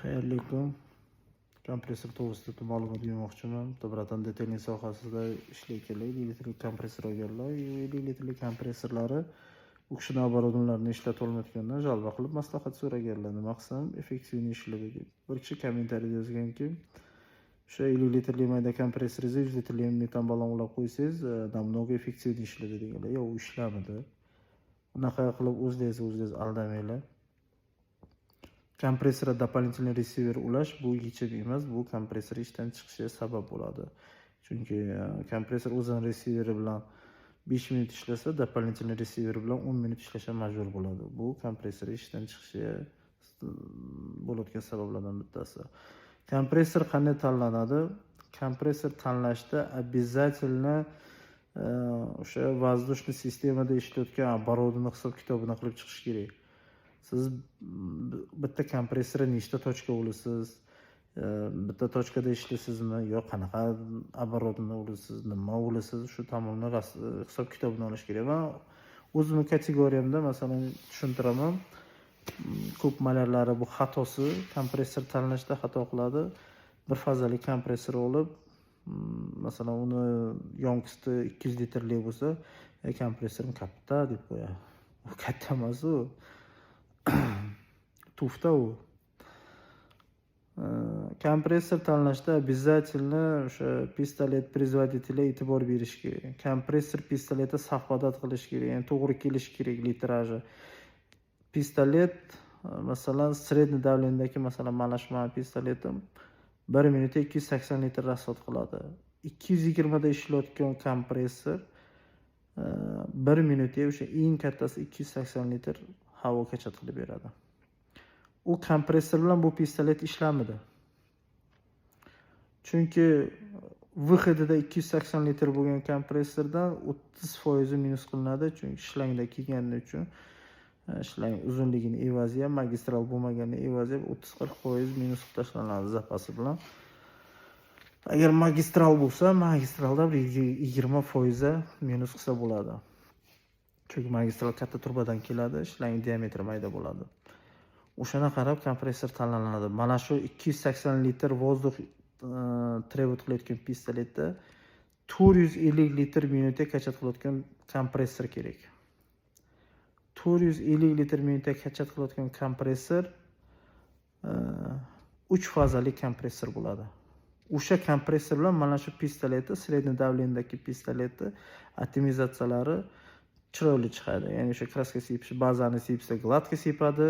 Xayrli kun. Kompressor to'g'risida ma'lumot bermoqchiman. Bratan detailing sohasida ishlayotganlar 50 litrli kompressor olganlar, 50 litrli kompressorlari u kishini оборудованиelarini ishlatib olmayotgandan jalba qilib maslahat so'raganlar. Nima qilsam effektivni ishladi deb. Bir kishi kommentariyada yozganki, o'sha 50 litrli mayda kompressoringizni 100 litrli metan ballon ulab qo'ysangiz, намного effektivni ishladi deganlar. Yo'q, u ishlamadi. Unaqa qilib o'zlaringiz aldamanglar. Kompressorga дополнительный receiver ulash bu yechim emas, bu kompressor ishdan chiqishiga sabab bo'ladi. Chunki kompressor o'zining resieveri bilan 5 minut ishlasa, дополнительный receiver bilan 10 minut ishlashga majbur bo'ladi. Bu kompressor ishdan chiqishiga bo'ladigan sabablardan bittasi. Kompressor qanday tanlanadi? Kompressor tanlashda обязательно o'sha воздушный sistemada ishlayotgan оборудование hisob-kitobini qilib chiqish kerak. Siz bitta kompressorga nechta tochka olasiz? Bitta tochkada ishlaysizmi yo qanaqa оборудование olasiz, nima olasiz? Shu tomonini hisob-kitobini olish kerak. Va o'zimning kategoriyamda masalan tushuntiraman. Ko'p malarlari bu xatosi, kompressor tanlashda xato qiladi. Bir fazali kompressor olib, masalan uni yonkisi 200 litrli bo'lsa, kompressorim katta deb qo'yadi. U katta emas u. Tufta u. Kompressor tanlashda обязательно o'sha pistolet производителя e'tibor berish kerak. Kompressor pistoleti safqodat qilish kerak, ya'ni to'g'ri kelishi kerak litraji. Pistolet masalan средний давлениедagi masalan mana shu pistoletim 1 minutda 280 litr rasxod qiladi. 220 da ishlayotgan kompressor 1 minutda o'sha eng kattasi 280 litr havo kachat qilib beradi. U kompressor bilan bu pistolet ishlamadi. Chunki выходida 280 litr bo'lgan kompressordan 30% minus qilinadi, chunki shlangda kelgani uchun shlang uzunligini evazi ham magistral bo'lmagani evazi ham 30-40% minus qilib tashlanadi zapasi bilan. Agar magistral bo'lsa, magistralda 20% minus qilsa bo'ladi. Chunki magistral katta turbadan keladi, shlang diametri mayda bo'ladi. O'shana qarab kompressor tanlanadi. Mana shu 280 litr vozdux trevot qilayotgan pistoletda 450 litr minutga kachat qilayotgan kompressor kerak. 450 litr minutga kachat qilayotgan kompressor 3 fazali kompressor bo'ladi. O'sha kompressor bilan mana shu pistoletni, средний давлениедagi pistoletni optimizatsiyalari chiroyli chiqadi. Ya'ni o'sha kraska sepib, bazani sepsa gladko sepadi.